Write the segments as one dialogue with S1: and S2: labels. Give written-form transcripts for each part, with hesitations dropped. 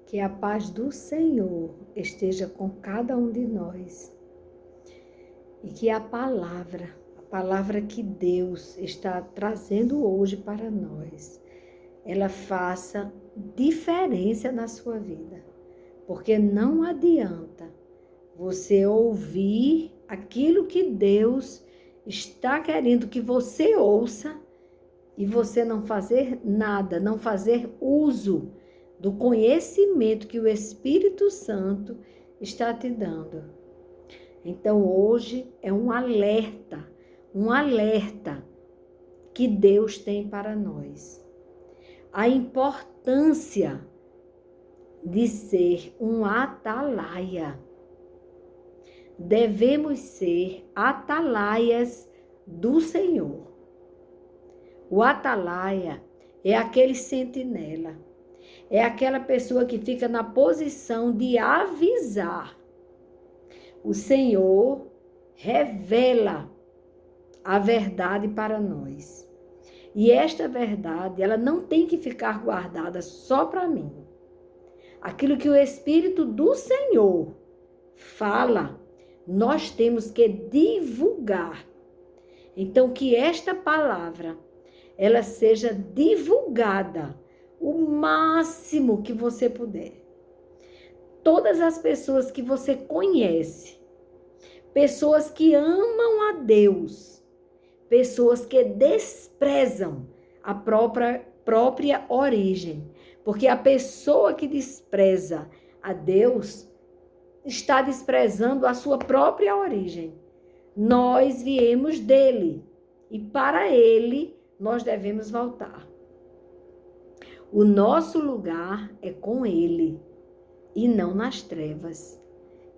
S1: Que a paz do Senhor esteja com cada um de nós. E que a palavra que Deus está trazendo hoje para nós, ela faça diferença na sua vida. Porque não adianta você ouvir aquilo que Deus está querendo que você ouça e você não fazer nada, não fazer uso do conhecimento que o Espírito Santo está te dando. Então hoje é um alerta que Deus tem para nós. A importância de ser um atalaia. Devemos ser atalaias do Senhor. O atalaia é aquele sentinela, é aquela pessoa que fica na posição de avisar. O Senhor revela a verdade para nós. E esta verdade, ela não tem que ficar guardada só para mim. Aquilo que o Espírito do Senhor fala, nós temos que divulgar. Então, que esta palavra, ela seja divulgada o máximo que você puder. Todas as pessoas que você conhece, pessoas que amam a Deus, pessoas que desprezam a própria origem, porque a pessoa que despreza a Deus está desprezando a sua própria origem. Nós viemos dele e para ele nós devemos voltar. O nosso lugar é com ele e não nas trevas.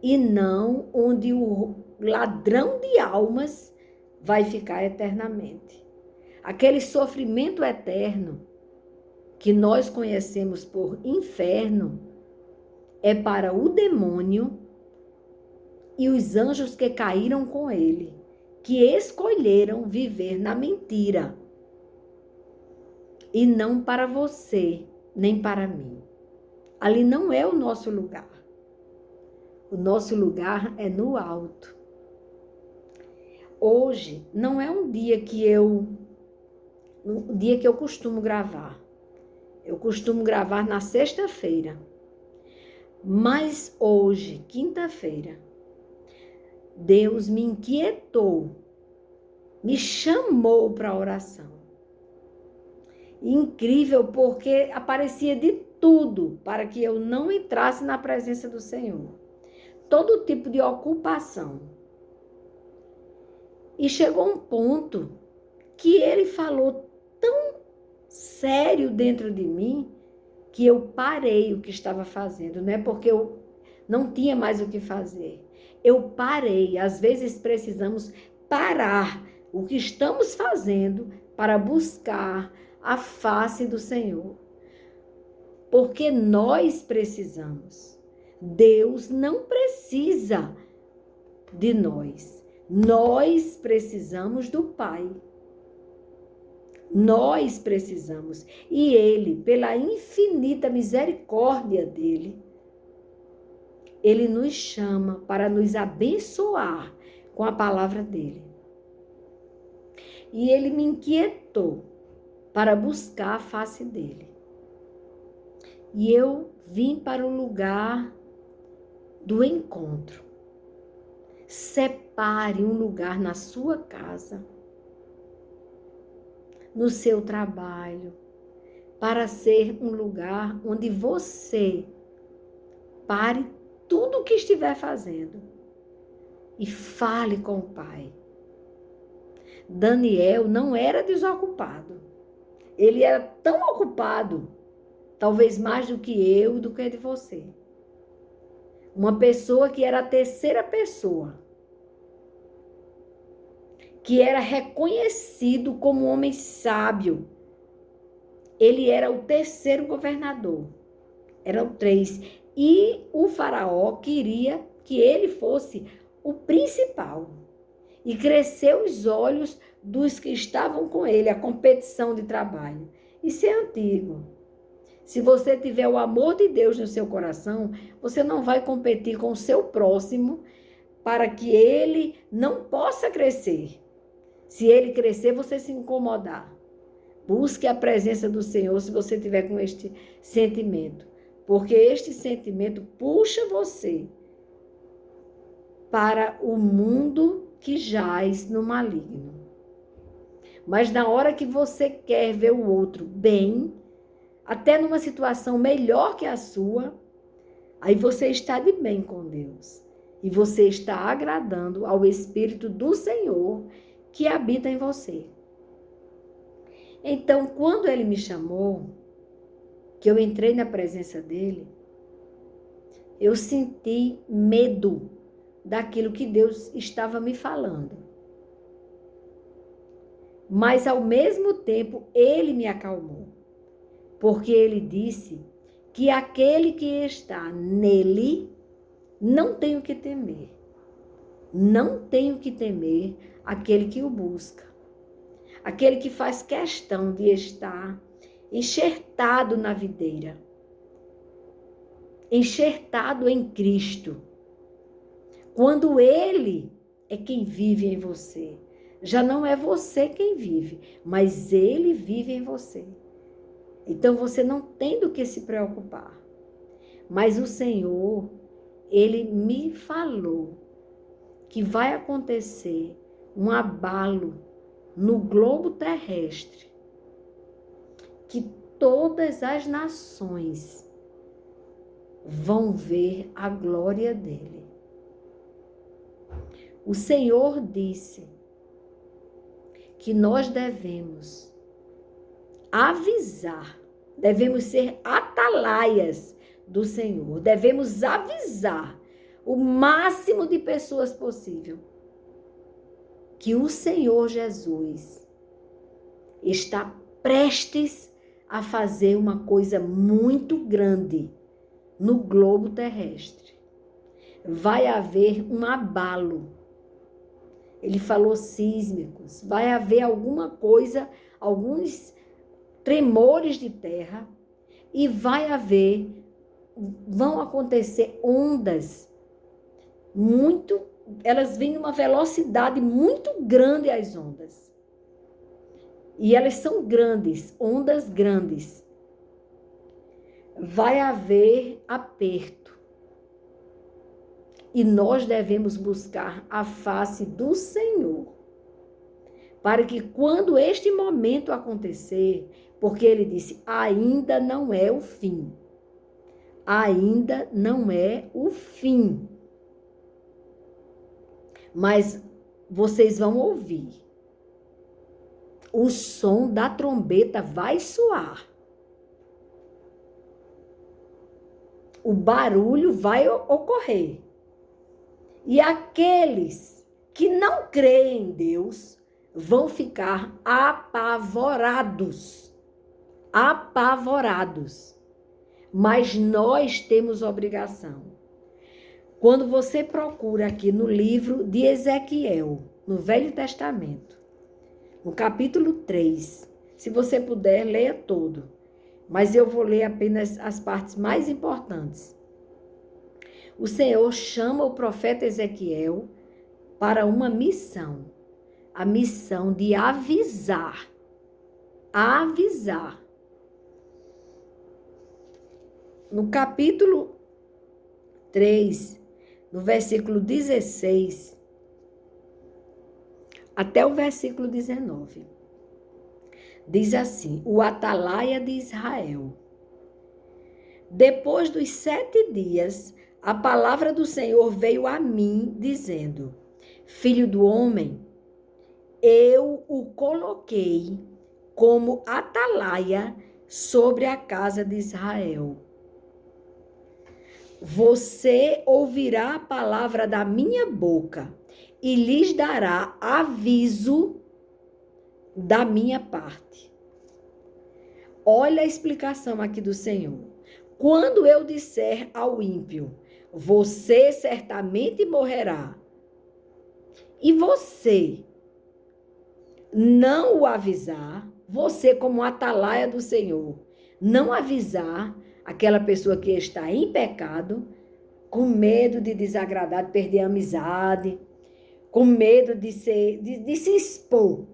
S1: E não onde o ladrão de almas vai ficar eternamente. Aquele sofrimento eterno que nós conhecemos por inferno é para o demônio e os anjos que caíram com ele, que escolheram viver na mentira. E não para você, nem para mim. Ali não é o nosso lugar. O nosso lugar é no alto. Hoje não é um dia que eu costumo gravar. Eu costumo gravar na sexta-feira. Mas hoje, quinta-feira, Deus me inquietou, me chamou para a oração. Incrível, porque aparecia de tudo para que eu não entrasse na presença do Senhor. Todo tipo de ocupação. E chegou um ponto que ele falou tão sério dentro de mim que eu parei o que estava fazendo. Não é porque eu não tinha mais o que fazer. Eu parei. Às vezes precisamos parar o que estamos fazendo para buscar a face do Senhor. Porque nós precisamos. Deus não precisa de nós. Nós precisamos do Pai. Nós precisamos. E Ele, pela infinita misericórdia dEle, Ele nos chama para nos abençoar com a palavra dEle. E Ele me inquietou para buscar a face dEle. E eu vim para o lugar do encontro. Separe um lugar na sua casa, no seu trabalho, para ser um lugar onde você pare tudo o que estiver fazendo e fale com o Pai. Daniel não era desocupado. Ele era tão ocupado, talvez mais do que eu, do que de você. Uma pessoa que era a terceira pessoa, que era reconhecido como um homem sábio. Ele era o terceiro governador. Eram 3. E o faraó queria que ele fosse o principal. E cresceu os olhos dos que estavam com ele, a competição de trabalho. Isso é antigo. Se você tiver o amor de Deus no seu coração, você não vai competir com o seu próximo para que ele não possa crescer. Se ele crescer, você se incomodar. Busque a presença do Senhor se você tiver com este sentimento. Porque este sentimento puxa você para o mundo que jaz no maligno. Mas na hora que você quer ver o outro bem, até numa situação melhor que a sua, aí você está de bem com Deus. E você está agradando ao Espírito do Senhor que habita em você. Então, quando ele me chamou, que eu entrei na presença dele, eu senti medo daquilo que Deus estava me falando. Mas, ao mesmo tempo, ele me acalmou. Porque ele disse que aquele que está nele não tem o que temer. Não tem o que temer aquele que o busca. Aquele que faz questão de estar enxertado na videira. Enxertado em Cristo. Quando ele é quem vive em você. Já não é você quem vive, mas ele vive em você. Então você não tem do que se preocupar. Mas o Senhor, ele me falou que vai acontecer um abalo no globo terrestre, que todas as nações vão ver a glória dele. O Senhor disse que nós devemos avisar, devemos ser atalaias do Senhor, devemos avisar o máximo de pessoas possível que o Senhor Jesus está prestes a fazer uma coisa muito grande no globo terrestre. Vai haver um abalo. Ele falou sísmicos. Vai haver alguma coisa, alguns tremores de terra e vão acontecer ondas elas vêm numa velocidade muito grande as ondas. E elas são grandes, ondas grandes. Vai haver aperto. E nós devemos buscar a face do Senhor. Para que quando este momento acontecer, porque ele disse, ainda não é o fim. Ainda não é o fim. Mas vocês vão ouvir. O som da trombeta vai soar. O barulho vai ocorrer. E aqueles que não creem em Deus vão ficar apavorados. Apavorados. Mas nós temos obrigação. Quando você procura aqui no livro de Ezequiel, no Velho Testamento, no capítulo 3, se você puder, leia todo. Mas eu vou ler apenas as partes mais importantes. O Senhor chama o profeta Ezequiel para uma missão. A missão de avisar. Avisar. No capítulo 3, no versículo 16, até o versículo 19. Diz assim, o atalaia de Israel. Depois dos 7 dias, a palavra do Senhor veio a mim, dizendo, Filho do homem, eu o coloquei como atalaia sobre a casa de Israel. Você ouvirá a palavra da minha boca e lhes dará aviso da minha parte. Olha a explicação aqui do Senhor. Quando eu disser ao ímpio, você certamente morrerá, e você não o avisar, você como atalaia do Senhor, não avisar aquela pessoa que está em pecado, com medo de desagradar, de perder a amizade, com medo de se expor.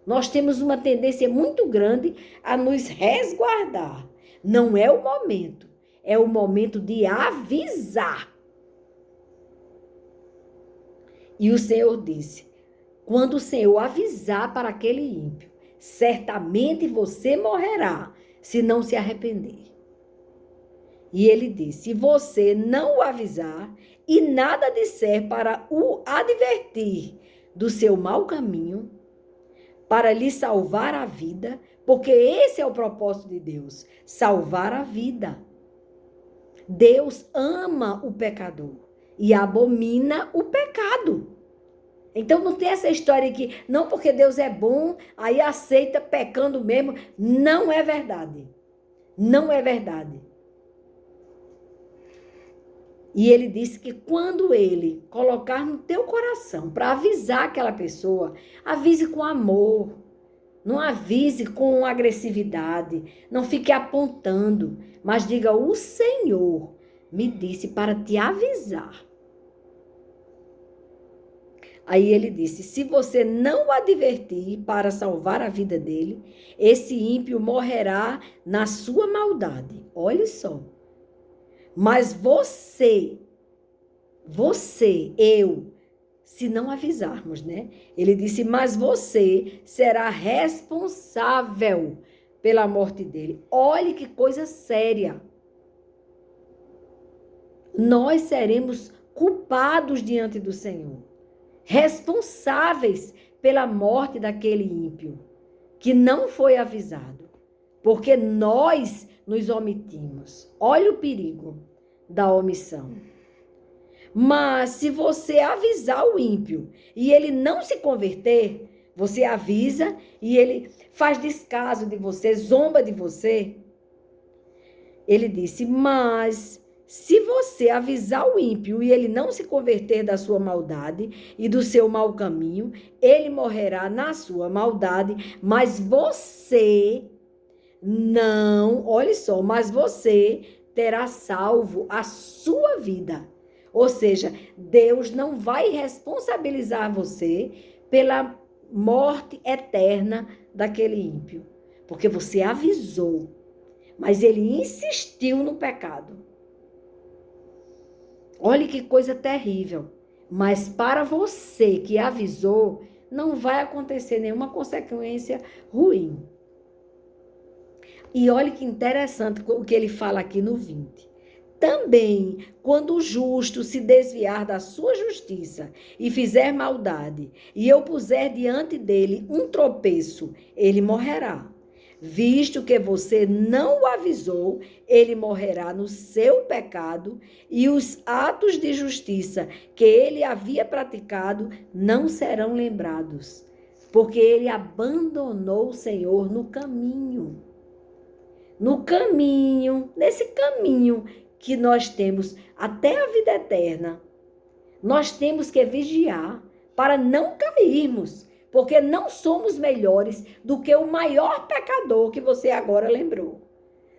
S1: Nós temos uma tendência muito grande a nos resguardar. Não é o momento, é o momento de avisar. E o Senhor disse: quando o Senhor avisar para aquele ímpio, certamente você morrerá, se não se arrepender. E ele disse: se você não o avisar e nada disser para o advertir do seu mau caminho, para lhe salvar a vida, porque esse é o propósito de Deus, salvar a vida. Deus ama o pecador e abomina o pecado. Então não tem essa história que, não porque Deus é bom, aí aceita pecando mesmo. Não é verdade. Não é verdade. E ele disse que quando ele colocar no teu coração para avisar aquela pessoa, avise com amor. Não avise com agressividade. Não fique apontando. Mas diga: o Senhor me disse para te avisar. Aí ele disse: se você não o advertir para salvar a vida dele, esse ímpio morrerá na sua maldade. Olha só. Mas eu, se não avisarmos, né? Ele disse: mas você será responsável pela morte dele. Olhe que coisa séria. Nós seremos culpados diante do Senhor, responsáveis pela morte daquele ímpio que não foi avisado, porque nós nos omitimos. Olha o perigo da omissão. Mas se você avisar o ímpio e ele não se converter, você avisa e ele faz descaso de você, zomba de você. Ele disse: mas se você avisar o ímpio e ele não se converter da sua maldade e do seu mau caminho, ele morrerá na sua maldade, mas você não, olha só, mas você terá salvo a sua vida. Ou seja, Deus não vai responsabilizar você pela morte eterna daquele ímpio, porque você avisou, mas ele insistiu no pecado. Olha que coisa terrível. Mas para você que avisou, não vai acontecer nenhuma consequência ruim. E olha que interessante o que ele fala aqui no 20. Também, quando o justo se desviar da sua justiça e fizer maldade, e eu puser diante dele um tropeço, ele morrerá. Visto que você não o avisou, ele morrerá no seu pecado, e os atos de justiça que ele havia praticado não serão lembrados, porque ele abandonou o Senhor no caminho. Nesse caminho que nós temos até a vida eterna, nós temos que vigiar para não cairmos, porque não somos melhores do que o maior pecador que você agora lembrou.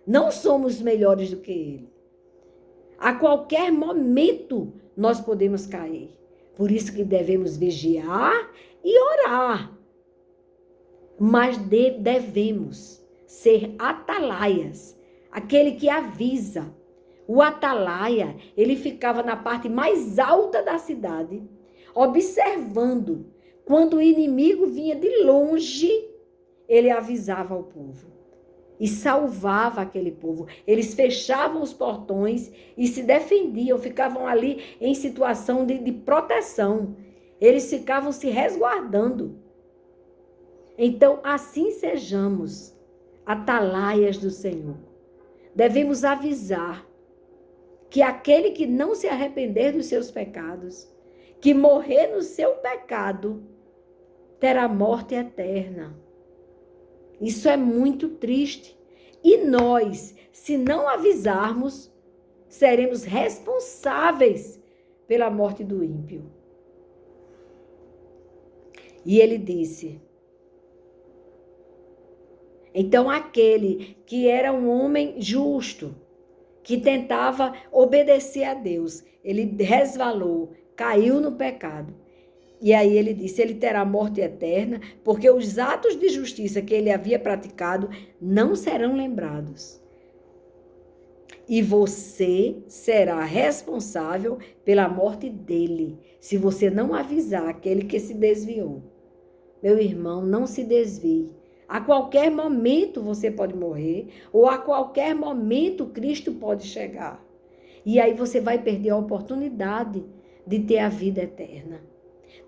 S1: Não somos melhores do que ele. A qualquer momento nós podemos cair. Por isso que devemos vigiar e orar. Mas devemos ser atalaias, aquele que avisa. O atalaia, ele ficava na parte mais alta da cidade, observando. Quando o inimigo vinha de longe, ele avisava o povo e salvava aquele povo. Eles fechavam os portões e se defendiam, ficavam ali em situação de proteção. Eles ficavam se resguardando. Então, assim sejamos atalaias do Senhor. Devemos avisar que aquele que não se arrepender dos seus pecados, que morrer no seu pecado, terá morte eterna. Isso é muito triste. E nós, se não avisarmos, seremos responsáveis pela morte do ímpio. E ele disse: Então, aquele que era um homem justo, que tentava obedecer a Deus, ele resvalou, caiu no pecado. E aí ele disse, ele terá morte eterna, porque os atos de justiça que ele havia praticado não serão lembrados. E você será responsável pela morte dele, se você não avisar aquele que se desviou. Meu irmão, não se desvie. A qualquer momento você pode morrer, ou a qualquer momento Cristo pode chegar. E aí você vai perder a oportunidade de ter a vida eterna.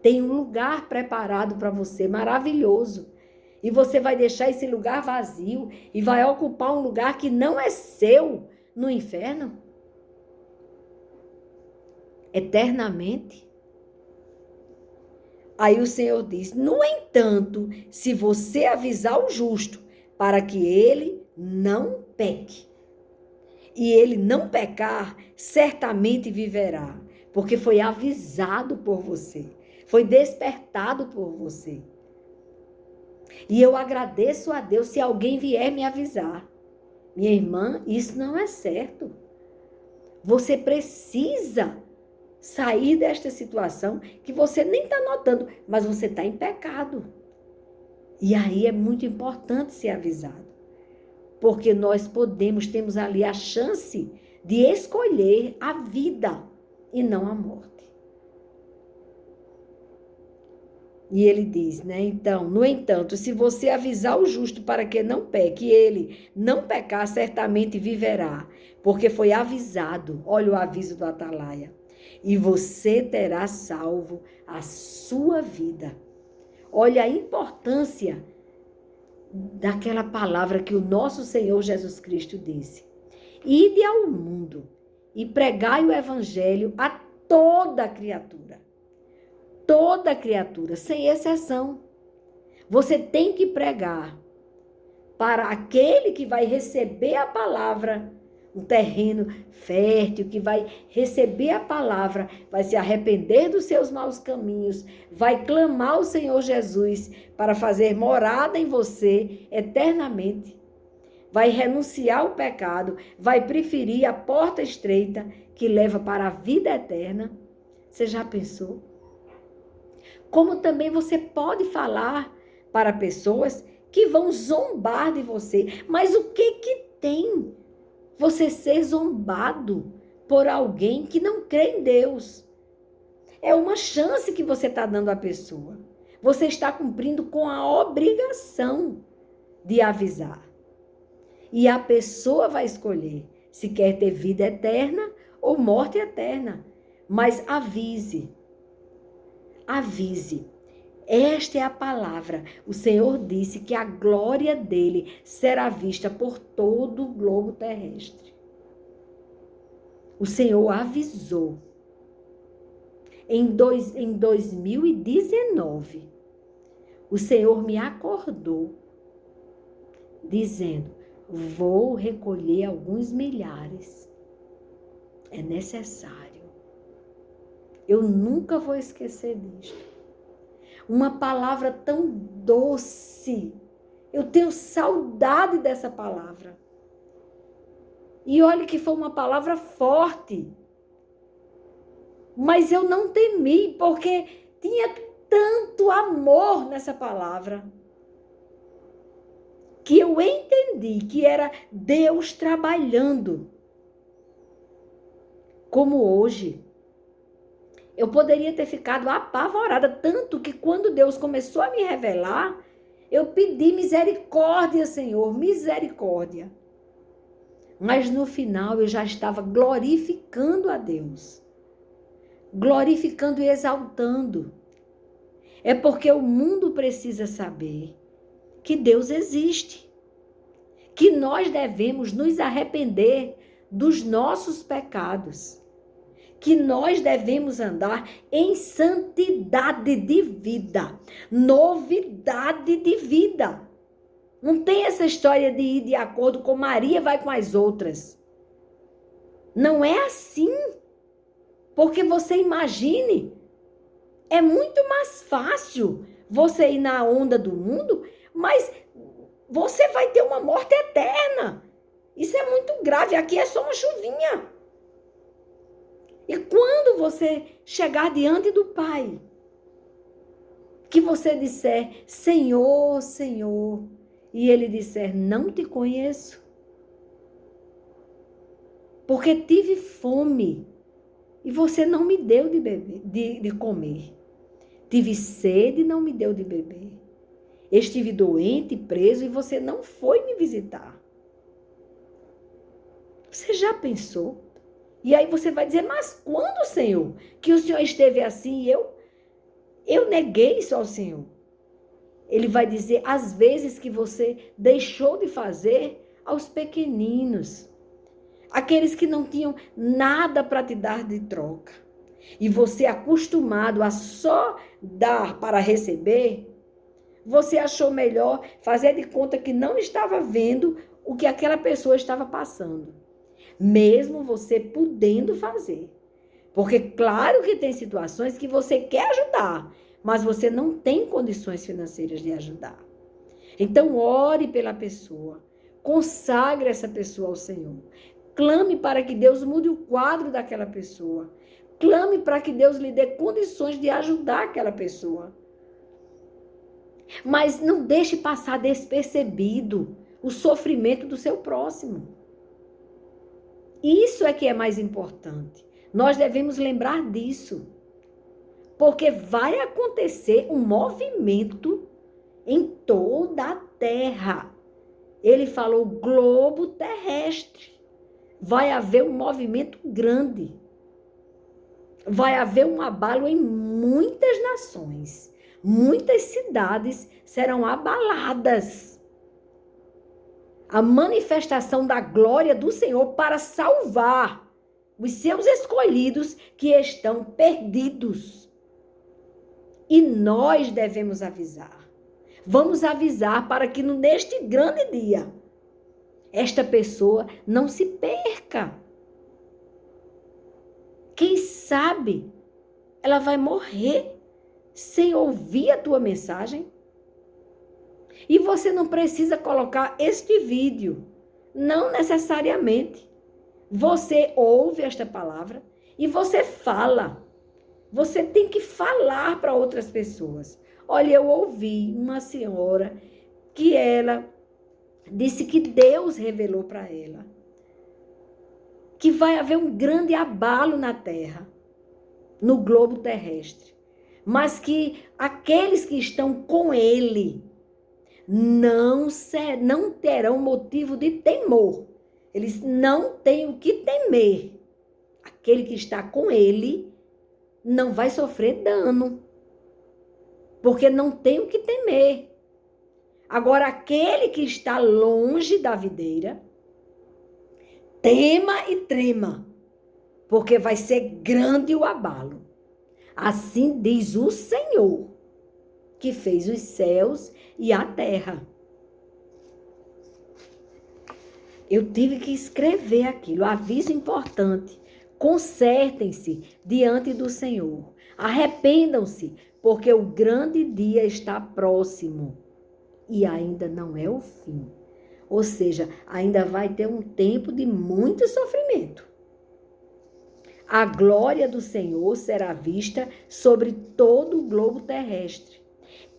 S1: Tem um lugar preparado para você, maravilhoso. E você vai deixar esse lugar vazio e vai ocupar um lugar que não é seu no inferno? Eternamente? Aí o Senhor diz, no entanto, se você avisar o justo para que ele não peque, e ele não pecar, certamente viverá, porque foi avisado por você, foi despertado por você. E eu agradeço a Deus se alguém vier me avisar. Minha irmã, isso não é certo. Você precisa sair desta situação que você nem está notando, mas você está em pecado. E aí é muito importante ser avisado. Porque nós temos ali a chance de escolher a vida e não a morte. E ele diz, né? Então, no entanto, se você avisar o justo para que não peque, ele não pecar, certamente viverá, porque foi avisado. Olha o aviso do Atalaia. E você terá salvo a sua vida. Olha a importância daquela palavra que o nosso Senhor Jesus Cristo disse. Ide ao mundo e pregai o evangelho a toda criatura. Toda criatura, sem exceção. Você tem que pregar para aquele que vai receber a palavra, um terreno fértil, que vai receber a palavra, vai se arrepender dos seus maus caminhos, vai clamar ao Senhor Jesus para fazer morada em você eternamente. Vai renunciar ao pecado, vai preferir a porta estreita que leva para a vida eterna. Você já pensou? Como também você pode falar para pessoas que vão zombar de você. Mas o que tem você ser zombado por alguém que não crê em Deus? É uma chance que você está dando à pessoa. Você está cumprindo com a obrigação de avisar. E a pessoa vai escolher se quer ter vida eterna ou morte eterna. Mas avise. Avise. Esta é a palavra. O Senhor disse que a glória dele será vista por todo o globo terrestre. O Senhor avisou. Em 2019, o Senhor me acordou, dizendo, vou recolher alguns milhares. É necessário. Eu nunca vou esquecer disto. Uma palavra tão doce. Eu tenho saudade dessa palavra. E olha que foi uma palavra forte. Mas eu não temi, porque tinha tanto amor nessa palavra, que eu entendi que era Deus trabalhando. Como hoje. Eu poderia ter ficado apavorada, tanto que quando Deus começou a me revelar, eu pedi misericórdia, Senhor, misericórdia. Mas no final eu já estava glorificando a Deus. Glorificando e exaltando. É porque o mundo precisa saber que Deus existe. Que nós devemos nos arrepender dos nossos pecados. Que nós devemos andar em santidade de vida, novidade de vida. Não tem essa história de ir de acordo com Maria vai com as outras. Não é assim. Porque você imagine, é muito mais fácil você ir na onda do mundo, mas você vai ter uma morte eterna. Isso é muito grave, aqui é só uma chuvinha. E quando você chegar diante do Pai, que você disser, Senhor, Senhor, e Ele disser, não te conheço, porque tive fome e você não me deu de beber, de comer. Tive sede e não me deu de beber. Estive doente, preso e você não foi me visitar. Você já pensou? E aí você vai dizer, mas quando, Senhor, que o Senhor esteve assim e eu neguei isso ao Senhor? Ele vai dizer, às vezes que você deixou de fazer aos pequeninos, aqueles que não tinham nada para te dar de troca. E você, acostumado a só dar para receber, você achou melhor fazer de conta que não estava vendo o que aquela pessoa estava passando, mesmo você podendo fazer. Porque claro que tem situações que você quer ajudar, mas você não tem condições financeiras de ajudar. Então ore pela pessoa, consagre essa pessoa ao Senhor. Clame para que Deus mude o quadro daquela pessoa. Clame para que Deus lhe dê condições de ajudar aquela pessoa. Mas não deixe passar despercebido o sofrimento do seu próximo. Isso é que é mais importante. Nós devemos lembrar disso. Porque vai acontecer um movimento em toda a Terra. Ele falou globo terrestre. Vai haver um movimento grande. Vai haver um abalo em muitas nações. Muitas cidades serão abaladas. A manifestação da glória do Senhor para salvar os seus escolhidos que estão perdidos. E nós devemos avisar. Vamos avisar para que neste grande dia, esta pessoa não se perca. Quem sabe ela vai morrer sem ouvir a tua mensagem? E você não precisa colocar este vídeo, não necessariamente. Você ouve esta palavra e você fala. Você tem que falar para outras pessoas. Olha, eu ouvi uma senhora que ela disse que Deus revelou para ela que vai haver um grande abalo na Terra, no globo terrestre, mas que aqueles que estão com ele não terão motivo de temor. Eles não têm o que temer. Aquele que está com ele não vai sofrer dano, porque não tem o que temer. Agora, aquele que está longe da videira, tema e trema, porque vai ser grande o abalo. Assim diz o Senhor, que fez os céus e a terra. Eu tive que escrever aquilo, aviso importante. Consertem-se diante do Senhor. Arrependam-se, porque o grande dia está próximo. E ainda não é o fim. Ou seja, ainda vai ter um tempo de muito sofrimento. A glória do Senhor será vista sobre todo o globo terrestre.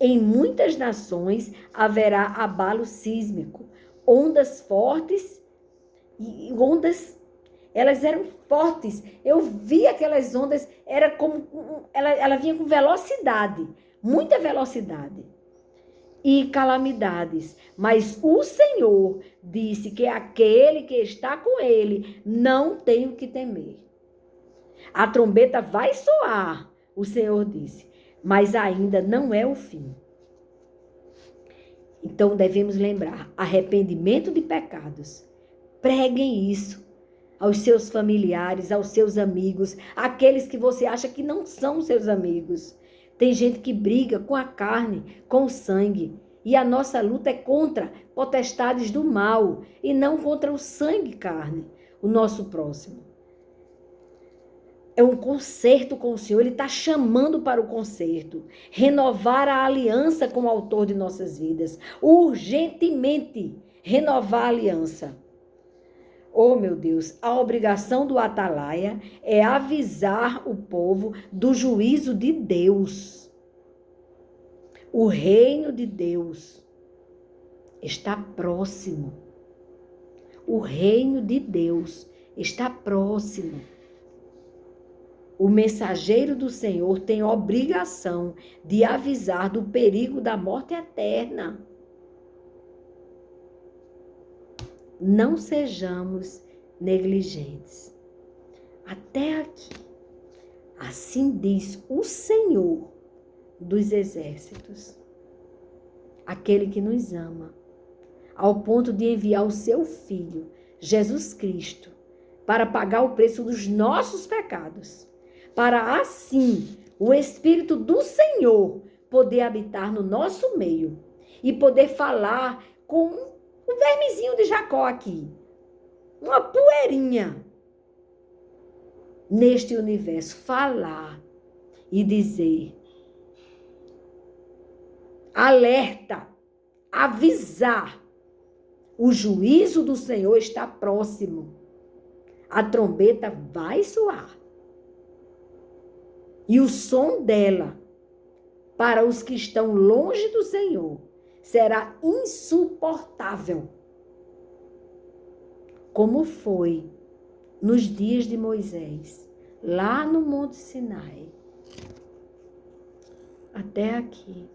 S1: Em muitas nações haverá abalo sísmico, ondas fortes e ondas, elas eram fortes. Eu vi aquelas ondas, era como ela vinha com velocidade, muita velocidade. E calamidades, mas o Senhor disse que aquele que está com ele não tem o que temer. A trombeta vai soar, o Senhor disse, mas ainda não é o fim. Então devemos lembrar, arrependimento de pecados. Preguem isso aos seus familiares, aos seus amigos, aqueles que você acha que não são seus amigos. Tem gente que briga com a carne, com o sangue. E a nossa luta é contra potestades do mal e não contra o sangue e carne, o nosso próximo. É um concerto com o Senhor, Ele está chamando para o concerto. Renovar a aliança com o autor de nossas vidas. Urgentemente, renovar a aliança. Oh, meu Deus, a obrigação do atalaia é avisar o povo do juízo de Deus. O reino de Deus está próximo. O reino de Deus está próximo. O mensageiro do Senhor tem obrigação de avisar do perigo da morte eterna. Não sejamos negligentes. Até aqui. Assim diz o Senhor dos exércitos, aquele que nos ama, ao ponto de enviar o seu Filho, Jesus Cristo, para pagar o preço dos nossos pecados, para assim o Espírito do Senhor poder habitar no nosso meio e poder falar com o vermezinho de Jacó aqui, uma poeirinha neste universo, falar e dizer, alerta, avisar, o juízo do Senhor está próximo, a trombeta vai soar e o som dela para os que estão longe do Senhor será insuportável, como foi nos dias de Moisés, lá no Monte Sinai. Até aqui.